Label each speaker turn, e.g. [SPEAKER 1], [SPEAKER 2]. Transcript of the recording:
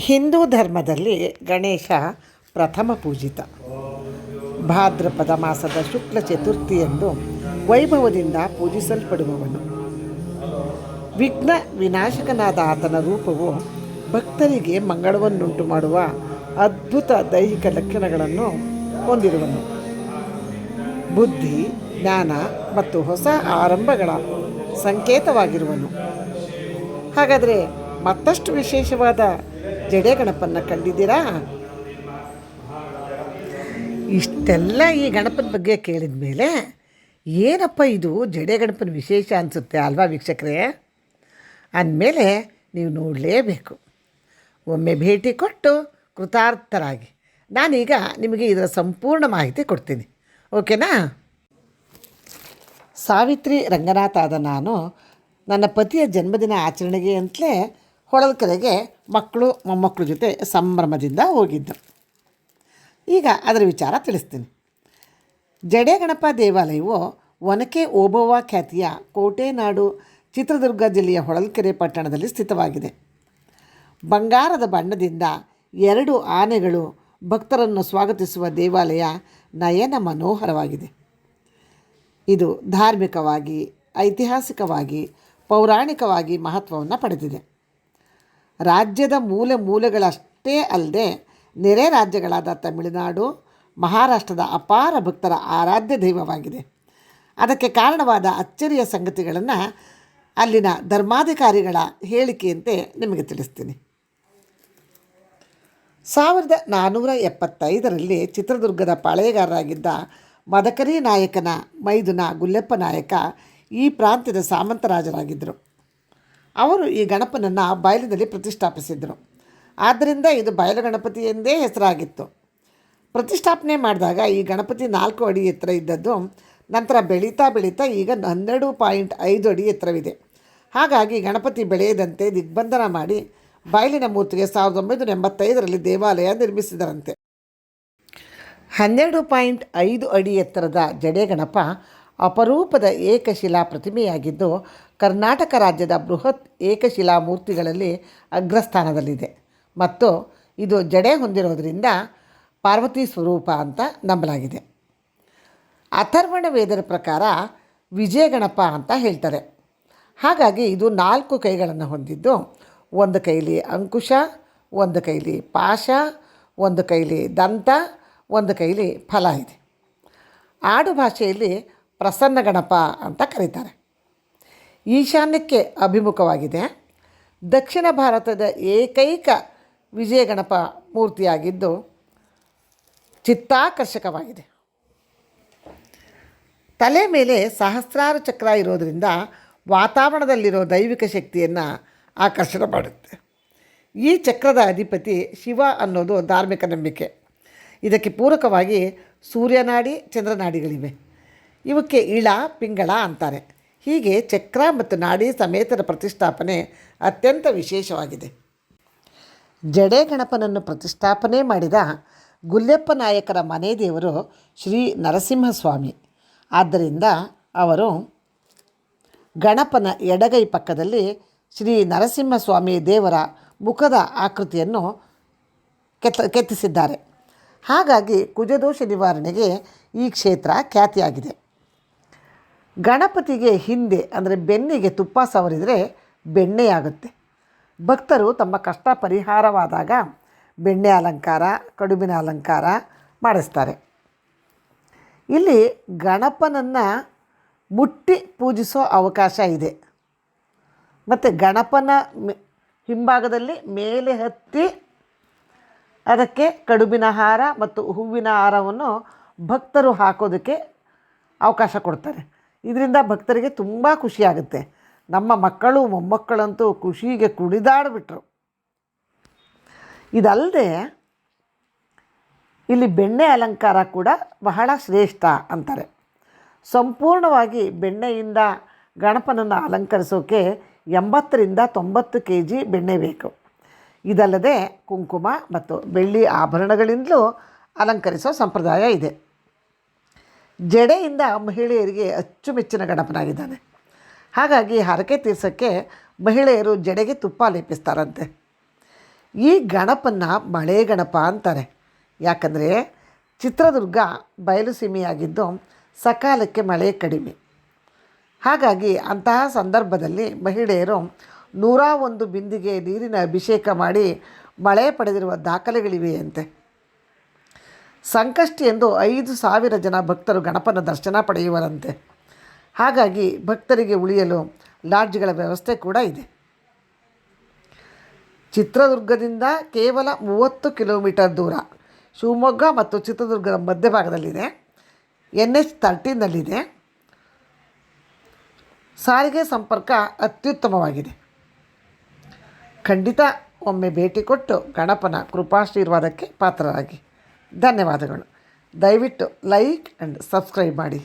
[SPEAKER 1] ಹಿಂದೂ ಧರ್ಮದಲ್ಲಿ ಗಣೇಶ ಪ್ರಥಮ ಪೂಜಿತ. ಭಾದ್ರಪದ ಮಾಸದ ಶುಕ್ಲ ಚತುರ್ಥಿಯಂದು ವೈಭವದಿಂದ ಪೂಜಿಸಲ್ಪಡುವವನು. ವಿಘ್ನ ವಿನಾಶಕನಾದ ಆತನ ರೂಪವು ಭಕ್ತರಿಗೆ ಮಂಗಳವನ್ನುಂಟು ಮಾಡುವ ಅದ್ಭುತ ದೈಹಿಕ ಲಕ್ಷಣಗಳನ್ನು ಹೊಂದಿರುವನು. ಬುದ್ಧಿ, ಜ್ಞಾನ ಮತ್ತು ಹೊಸ ಆರಂಭಗಳ ಸಂಕೇತವಾಗಿರುವನು. ಹಾಗಾದರೆ ಮತ್ತಷ್ಟು ವಿಶೇಷವಾದ ಜಡೆ ಗಣಪನ್ನ ಕಂಡಿದ್ದೀರಾ? ಇಷ್ಟೆಲ್ಲ ಈ ಗಣಪನ ಬಗ್ಗೆ ಕೇಳಿದ ಮೇಲೆ ಏನಪ್ಪ ಇದು ಜಡೆ ಗಣಪನ ವಿಶೇಷ ಅನಿಸುತ್ತೆ ಅಲ್ವಾ ವೀಕ್ಷಕರೇ? ಅಂದಮೇಲೆ ನೀವು ನೋಡಲೇಬೇಕು. ಒಮ್ಮೆ ಭೇಟಿ ಕೊಟ್ಟು ಕೃತಾರ್ಥರಾಗಿ. ನಾನೀಗ ನಿಮಗೆ ಇದರ ಸಂಪೂರ್ಣ ಮಾಹಿತಿ ಕೊಡ್ತೀನಿ, ಓಕೆನಾ? ಸಾವಿತ್ರಿ ರಂಗನಾಥ ಆದ ನಾನು ನನ್ನ ಪತಿಯ ಜನ್ಮದಿನ ಆಚರಣೆಗೆ ಅಂತಲೇ ಹೊಳಲ್ಕೆರೆಗೆ ಮಕ್ಕಳು ಮೊಮ್ಮಕ್ಕಳ ಜೊತೆ ಸಂಭ್ರಮದಿಂದ ಹೋಗಿದ್ದು. ಈಗ ಅದರ ವಿಚಾರ ತಿಳಿಸ್ತೀನಿ. ಜಡೆ ಗಣಪ ದೇವಾಲಯವು ಒನಕೆ ಓಬವ್ವ ಖ್ಯಾತಿಯ ಕೋಟೆನಾಡು ಚಿತ್ರದುರ್ಗ ಜಿಲ್ಲೆಯ ಹೊಳಲ್ಕೆರೆ ಪಟ್ಟಣದಲ್ಲಿ ಸ್ಥಿತವಾಗಿದೆ. ಬಂಗಾರದ ಬಣ್ಣದಿಂದ 2 ಆನೆಗಳು ಭಕ್ತರನ್ನು ಸ್ವಾಗತಿಸುವ ದೇವಾಲಯ ನಯನ ಮನೋಹರವಾಗಿದೆ. ಇದು ಧಾರ್ಮಿಕವಾಗಿ, ಐತಿಹಾಸಿಕವಾಗಿ, ಪೌರಾಣಿಕವಾಗಿ ಮಹತ್ವವನ್ನು ಪಡೆದಿದೆ. ರಾಜ್ಯದ ಮೂಲೆಗಳಷ್ಟೇ ಅಲ್ಲದೆ ನೆರೆ ರಾಜ್ಯಗಳಾದ ತಮಿಳುನಾಡು, ಮಹಾರಾಷ್ಟ್ರದ ಅಪಾರ ಭಕ್ತರ ಆರಾಧ್ಯ ದೈವವಾಗಿದೆ. ಅದಕ್ಕೆ ಕಾರಣವಾದ ಅಚ್ಚರಿಯ ಸಂಗತಿಗಳನ್ನು ಅಲ್ಲಿನ ಧರ್ಮಾಧಿಕಾರಿಗಳ ಹೇಳಿಕೆಯಂತೆ ನಿಮಗೆ ತಿಳಿಸ್ತೀನಿ. 1475ರಲ್ಲಿ ಚಿತ್ರದುರ್ಗದ ಪಾಳೆಯಗಾರರಾಗಿದ್ದ ಮದಕರಿ ನಾಯಕನ ಮೈದುನ ಗುಲ್ಲೆಪ್ಪ ನಾಯಕ ಈ ಪ್ರಾಂತ್ಯದ ಸಾಮಂತರಾಜರಾಗಿದ್ದರು. ಅವರು ಈ ಗಣಪನನ್ನು ಬಯಲಿನಲ್ಲಿ ಪ್ರತಿಷ್ಠಾಪಿಸಿದರು. ಆದ್ದರಿಂದ ಇದು ಬಯಲು ಗಣಪತಿ ಎಂದೇ ಹೆಸರಾಗಿತ್ತು. ಪ್ರತಿಷ್ಠಾಪನೆ ಮಾಡಿದಾಗ ಈ ಗಣಪತಿ 4 ಅಡಿ ಎತ್ತರ ಇದ್ದದ್ದು ನಂತರ ಬೆಳೀತಾ ಈಗ 12.5 ಅಡಿ ಎತ್ತರವಿದೆ. ಹಾಗಾಗಿ ಗಣಪತಿ ಬೆಳೆಯದಂತೆ ದಿಗ್ಬಂಧನ ಮಾಡಿ ಬಯಲಿನ ಮೂರ್ತಿಗೆ 1985ರಲ್ಲಿ ದೇವಾಲಯ ನಿರ್ಮಿಸಿದರಂತೆ. 12.5 ಅಡಿ ಎತ್ತರದ ಜಡೆ ಗಣಪ ಅಪರೂಪದ ಏಕಶಿಲಾ ಪ್ರತಿಮೆಯಾಗಿದ್ದು ಕರ್ನಾಟಕ ರಾಜ್ಯದ ಬೃಹತ್ ಏಕಶಿಲಾ ಮೂರ್ತಿಗಳಲ್ಲಿ ಅಗ್ರಸ್ಥಾನದಲ್ಲಿದೆ ಮತ್ತು ಇದು ಜಡೆ ಹೊಂದಿರೋದರಿಂದ ಪಾರ್ವತಿ ಸ್ವರೂಪ ಅಂತ ನಂಬಲಾಗಿದೆ. ಅಥರ್ವಣ ವೇದದ ಪ್ರಕಾರ ವಿಜಯ ಗಣಪ ಅಂತ ಹೇಳ್ತಾರೆ. ಹಾಗಾಗಿ ಇದು 4 ಕೈಗಳನ್ನು ಹೊಂದಿದ್ದು, ಒಂದು ಕೈಲಿ ಅಂಕುಶ, ಒಂದು ಕೈಲಿ ಪಾಶ, ಒಂದು ಕೈಲಿ ದಂತ, ಒಂದು ಕೈಲಿ ಫಲ ಇದೆ. ಆಡು ಭಾಷೆಯಲ್ಲಿ ಪ್ರಸನ್ನ ಗಣಪ ಅಂತ ಕರೀತಾರೆ. ಈಶಾನ್ಯಕ್ಕೆ ಅಭಿಮುಖವಾಗಿದೆ. ದಕ್ಷಿಣ ಭಾರತದ ಏಕೈಕ ವಿಜಯ ಗಣಪ ಮೂರ್ತಿಯಾಗಿದ್ದು ಚಿತ್ತಾಕರ್ಷಕವಾಗಿದೆ. ತಲೆ ಮೇಲೆ ಸಹಸ್ರಾರು ಚಕ್ರ ಇರೋದರಿಂದ ವಾತಾವರಣದಲ್ಲಿರೋ ದೈವಿಕ ಶಕ್ತಿಯನ್ನು ಆಕರ್ಷಣೆ ಮಾಡುತ್ತೆ. ಈ ಚಕ್ರದ ಅಧಿಪತಿ ಶಿವ ಅನ್ನೋದು ಧಾರ್ಮಿಕ ನಂಬಿಕೆ. ಇದಕ್ಕೆ ಪೂರಕವಾಗಿ ಸೂರ್ಯನಾಡಿ, ಚಂದ್ರನಾಡಿಗಳಿವೆ. ಇವಕ್ಕೆ ಇಳ, ಪಿಂಗಳ ಅಂತಾರೆ. ಹೀಗೆ ಚಕ್ರ ಮತ್ತು ನಾಡಿ ಸಮೇತದ ಪ್ರತಿಷ್ಠಾಪನೆ ಅತ್ಯಂತ ವಿಶೇಷವಾಗಿದೆ. ಜಡೆ ಗಣಪನನ್ನು ಪ್ರತಿಷ್ಠಾಪನೆ ಮಾಡಿದ ಗುಲ್ಲೆಪ್ಪ ನಾಯಕರ ಮನೆ ದೇವರು ಶ್ರೀ ನರಸಿಂಹಸ್ವಾಮಿ. ಆದ್ದರಿಂದ ಅವರು ಗಣಪನ ಎಡಗೈ ಪಕ್ಕದಲ್ಲಿ ಶ್ರೀ ನರಸಿಂಹಸ್ವಾಮಿ ದೇವರ ಮುಖದ ಆಕೃತಿಯನ್ನು ಕೆತ್ತಿಸಿದ್ದಾರೆ. ಹಾಗಾಗಿ ಕುಜದೋಷ ನಿವಾರಣೆಗೆ ಈ ಕ್ಷೇತ್ರ ಖ್ಯಾತಿಯಾಗಿದೆ. ಗಣಪತಿಗೆ ಹಿಂದೆ ಅಂದರೆ ಬೆನ್ನಿಗೆ ತುಪ್ಪ ಸವರಿದರೆ ಬೆಣ್ಣೆಯಾಗುತ್ತೆ. ಭಕ್ತರು ತಮ್ಮ ಕಷ್ಟ ಪರಿಹಾರವಾದಾಗ ಬೆಣ್ಣೆ ಅಲಂಕಾರ, ಕಡುಬಿನ ಅಲಂಕಾರ ಮಾಡಿಸ್ತಾರೆ. ಇಲ್ಲಿ ಗಣಪನನ್ನು ಮುಟ್ಟಿ ಪೂಜಿಸೋ ಅವಕಾಶ ಇದೆ. ಮತ್ತು ಗಣಪನ ಹಿಂಭಾಗದಲ್ಲಿ ಮೇಲೆ ಹತ್ತಿ ಅದಕ್ಕೆ ಕಡುಬಿನ ಹಾರ ಮತ್ತು ಹೂವಿನ ಹಾರವನ್ನು ಭಕ್ತರು ಹಾಕೋದಕ್ಕೆ ಅವಕಾಶ ಕೊಡ್ತಾರೆ. ಇದರಿಂದ ಭಕ್ತರಿಗೆ ತುಂಬ ಖುಷಿಯಾಗುತ್ತೆ. ನಮ್ಮ ಮಕ್ಕಳು ಮೊಮ್ಮಕ್ಕಳಂತೂ ಖುಷಿಗೆ ಕುಣಿದಾಡಿಬಿಟ್ರು. ಇದಲ್ಲದೆ ಇಲ್ಲಿ ಬೆಣ್ಣೆ ಅಲಂಕಾರ ಕೂಡ ಬಹಳ ಶ್ರೇಷ್ಠ ಅಂತಾರೆ. ಸಂಪೂರ್ಣವಾಗಿ ಬೆಣ್ಣೆಯಿಂದ ಗಣಪನನ್ನು ಅಲಂಕರಿಸೋಕೆ 80ರಿಂದ 90 kg ಬೆಣ್ಣೆ ಬೇಕು. ಇದಲ್ಲದೆ ಕುಂಕುಮ ಮತ್ತು ಬೆಳ್ಳಿ ಆಭರಣಗಳಿಂದಲೂ ಅಲಂಕರಿಸೋ ಸಂಪ್ರದಾಯ ಇದೆ. ಜಡೆಯಿಂದ ಮಹಿಳೆಯರಿಗೆ ಅಚ್ಚುಮೆಚ್ಚಿನ ಗಣಪನಾಗಿದ್ದಾನೆ. ಹಾಗಾಗಿ ಹರಕೆ ತೀರ್ಸೋಕ್ಕೆ ಮಹಿಳೆಯರು ಜಡೆಗೆ ತುಪ್ಪ ಲೇಪಿಸ್ತಾರಂತೆ. ಈ ಗಣಪನ ಮಳೆ ಗಣಪ ಅಂತಾರೆ. ಯಾಕಂದರೆ ಚಿತ್ರದುರ್ಗ ಬಯಲು ಸೀಮೆಯಾಗಿದ್ದು ಸಕಾಲಕ್ಕೆ ಮಳೆ ಕಡಿಮೆ. ಹಾಗಾಗಿ ಅಂತಹ ಸಂದರ್ಭದಲ್ಲಿ ಮಹಿಳೆಯರು 101 ಬಿಂದಿಗೆ ನೀರಿನ ಅಭಿಷೇಕ ಮಾಡಿ ಮಳೆ ಪಡೆದಿರುವ ದಾಖಲೆಗಳಿವೆಯಂತೆ. ಸಂಕಷ್ಟಿ ಎಂದು 5,000 ಜನ ಭಕ್ತರು ಗಣಪನ ದರ್ಶನ ಪಡೆಯುವರಂತೆ. ಹಾಗಾಗಿ ಭಕ್ತರಿಗೆ ಉಳಿಯಲು ಲಾಡ್ಜ್ಗಳ ವ್ಯವಸ್ಥೆ ಕೂಡ ಇದೆ. ಚಿತ್ರದುರ್ಗದಿಂದ ಕೇವಲ 30 ಕಿಲೋಮೀಟರ್ ದೂರ, ಶಿವಮೊಗ್ಗ ಮತ್ತು ಚಿತ್ರದುರ್ಗದ ಮಧ್ಯಭಾಗದಲ್ಲಿದೆ. NH13ನಲ್ಲಿದೆ. ಸಾರಿಗೆ ಸಂಪರ್ಕ ಅತ್ಯುತ್ತಮವಾಗಿದೆ. ಖಂಡಿತ ಒಮ್ಮೆ ಭೇಟಿ ಕೊಟ್ಟು ಗಣಪನ ಕೃಪಾಶೀರ್ವಾದಕ್ಕೆ ಪಾತ್ರರಾಗಿ. ಧನ್ಯವಾದಗಳು. ದಯವಿಟ್ಟು ಲೈಕ್ ಆ್ಯಂಡ್ ಸಬ್ಸ್ಕ್ರೈಬ್ ಮಾಡಿ.